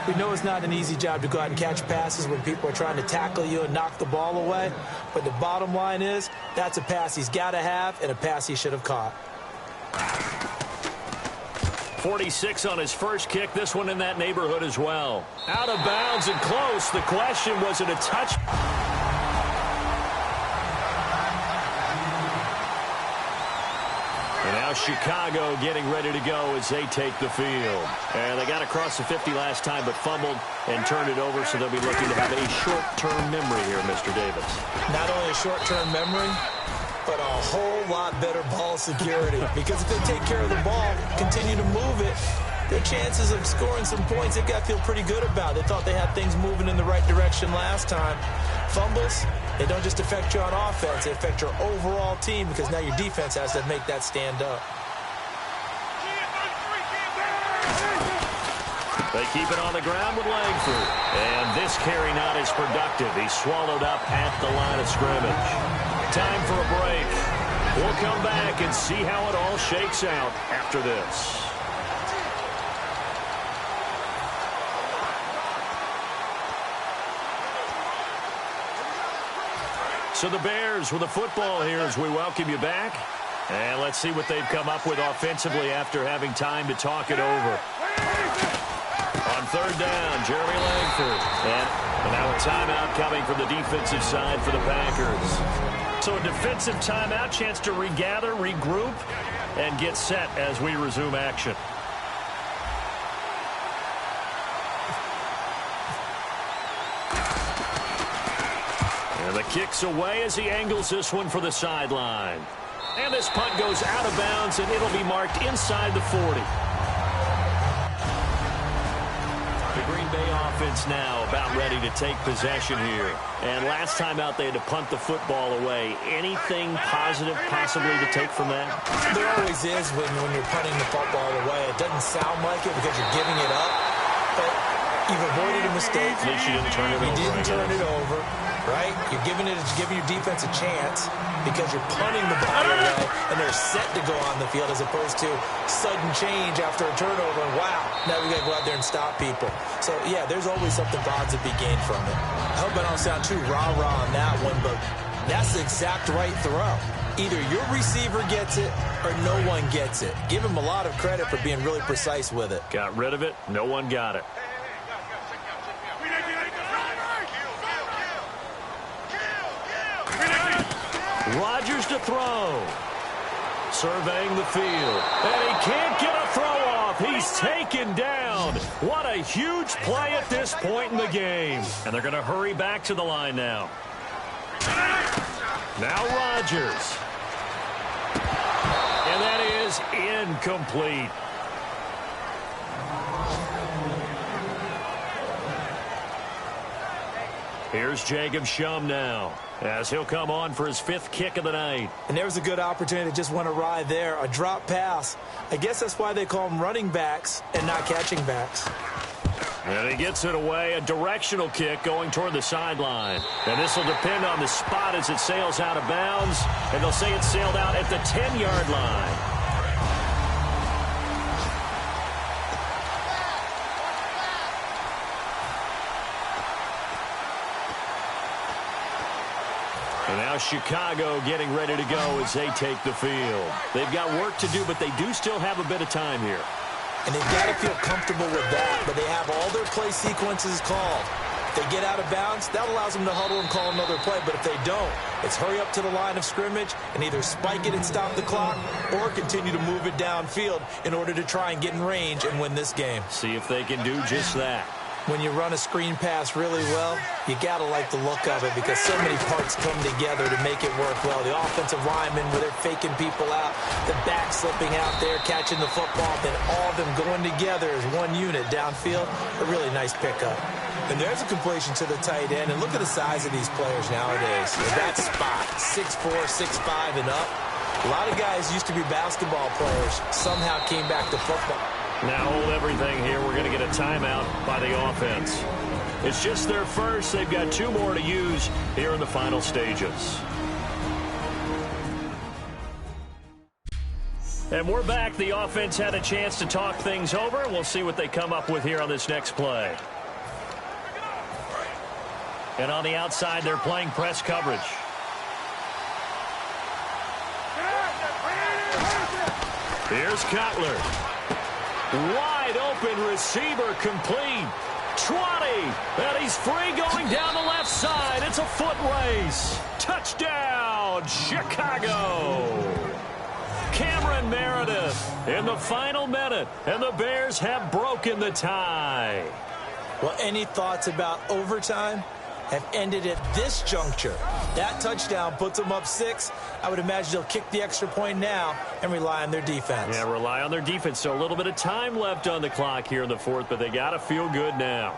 We know it's not an easy job to go out and catch passes when people are trying to tackle you and knock the ball away. But the bottom line is, that's a pass he's got to have and a pass he should have caught. 46 on his first kick. This one in that neighborhood as well. Out of bounds and close. The question, was it a touch? And now Chicago getting ready to go as they take the field. And they got across the 50 last time but fumbled and turned it over, so they'll be looking to have a short-term memory here, Mr. Davis. Not only a short-term memory, but a whole lot better ball security. Because if they take care of the ball, continue to move it, their chances of scoring some points, they've got to feel pretty good about. They thought they had things moving in the right direction last time. Fumbles, they don't just affect you on offense, they affect your overall team because now your defense has to make that stand up. They keep it on the ground with Langford. And this carry not as productive. He's swallowed up at the line of scrimmage. Time for a break. We'll come back and see how it all shakes out after this. So the Bears with the football here as we welcome you back. And let's see what they've come up with offensively after having time to talk it over. On third down, Jeremy Langford. And now a timeout coming from the defensive side for the Packers. So a defensive timeout, chance to regather, regroup, and get set as we resume action. And the kick's away as he angles this one for the sideline. And this punt goes out of bounds, and it'll be marked inside the 40. The Green Bay offense now about ready to take possession here. And last time out, they had to punt the football away. Anything positive possibly to take from that? There always is when you're punting the football away. It doesn't sound like it because you're giving it up, but you've avoided a mistake. At least you didn't turn it over. You didn't turn it over, right? You're giving your defense a chance because you're punting the ball away, and they're set to go on the field as opposed to sudden change after a turnover. And wow, now we got to go out there and stop people. So, yeah, there's always something positive to be gained from it. I hope I don't sound too rah-rah on that one, but that's the exact right throw. Either your receiver gets it or no one gets it. Give him a lot of credit for being really precise with it. Got rid of it. No one got it. Rodgers to throw. Surveying the field. And he can't get a throw off. He's taken down. What a huge play at this point in the game. And they're going to hurry back to the line now. Now Rodgers. And that is incomplete. Here's Jacob Shum now, as he'll come on for his 5th kick of the night. And there was a good opportunity to just went awry there. A drop pass. I guess that's why they call them running backs and not catching backs. And he gets it away. A directional kick going toward the sideline. And this will depend on the spot as it sails out of bounds. And they'll say it sailed out at the 10-yard line. And now Chicago getting ready to go as they take the field. They've got work to do, but they do still have a bit of time here. And they've got to feel comfortable with that, but they have all their play sequences called. If they get out of bounds, that allows them to huddle and call another play. But if they don't, it's hurry up to the line of scrimmage and either spike it and stop the clock or continue to move it downfield in order to try and get in range and win this game. See if they can do just that. When you run a screen pass really well, you got to like the look of it because so many parts come together to make it work well. The offensive linemen, where they're faking people out, the back slipping out there, catching the football, then all of them going together as one unit downfield, a really nice pickup. And there's a completion to the tight end, and look at the size of these players nowadays. That spot, 6'4", 6'5", and up. A lot of guys used to be basketball players, somehow came back to football. Now hold everything here. We're going to get a timeout by the offense. It's just their first. They've got 2 more to use here in the final stages. And we're back. The offense had a chance to talk things over. We'll see what they come up with here on this next play. And on the outside, they're playing press coverage. Here's Cutler. Wide open receiver complete. 20. And he's free going down the left side. It's a foot race. Touchdown, Chicago. Cameron Meredith in the final minute. And the Bears have broken the tie. Well, any thoughts about overtime? Have ended at this juncture. That touchdown puts them up 6. I would imagine they'll kick the extra point now and rely on their defense. Yeah, rely on their defense. So a little bit of time left on the clock here in the 4th, but they got to feel good now.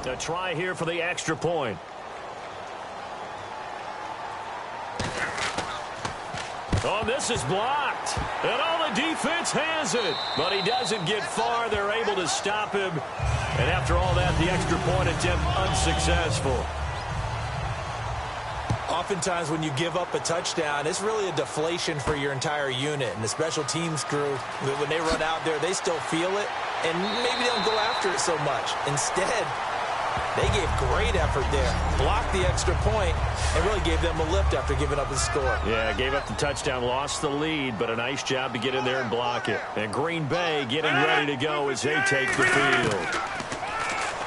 A try here for the extra point. Oh, this is blocked. And all the defense has it. But he doesn't get far. They're able to stop him. And after all that, the extra point attempt unsuccessful. Oftentimes when you give up a touchdown, it's really a deflation for your entire unit. And the special teams crew, when they run out there, they still feel it. And maybe they don't go after it so much. Instead, they gave great effort there. Blocked the extra point and really gave them a lift after giving up the score. Yeah, gave up the touchdown, lost the lead, but a nice job to get in there and block it. And Green Bay getting ready to go as they take the field.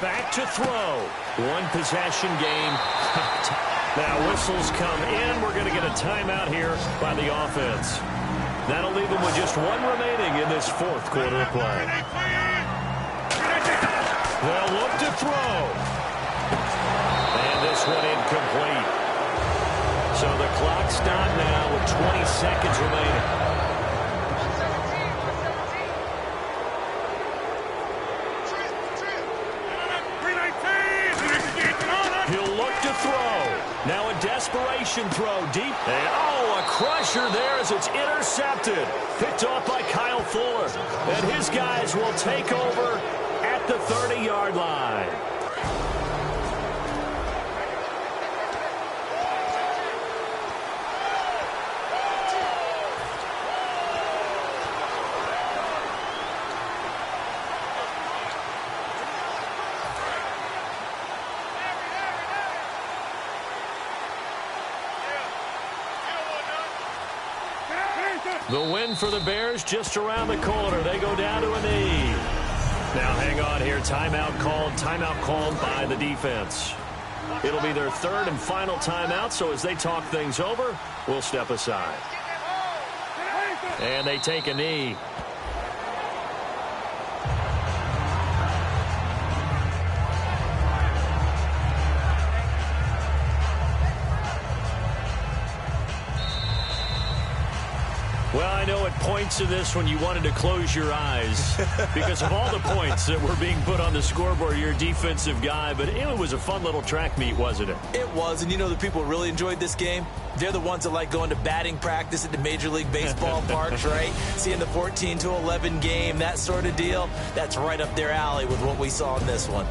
Back to throw. One possession game. Now whistles come in. We're going to get a timeout here by the offense. That'll leave them with just 1 remaining in this 4th quarter of play. They'll look to throw. And this one incomplete. So the clock stopped now with 20 seconds remaining. He'll look to throw. Now a desperation throw deep. And oh, a crusher there as it's intercepted. Picked off by Kyle Fuller. And his guys will take over at the 30-yard line. The win for the Bears just around the corner. They go down to a knee. Now hang on here. Timeout called by the defense. It'll be their 3rd and final timeout, so as they talk things over, we'll step aside. And they take a knee. Well, I know at points in this one you wanted to close your eyes because of all the points that were being put on the scoreboard. You're a defensive guy, but it was a fun little track meet, wasn't it? It was, and you know the people who really enjoyed this game? They're the ones that like going to batting practice at the Major League Baseball parks, right? Seeing the 14-11 game, that sort of deal. That's right up their alley with what we saw in this one.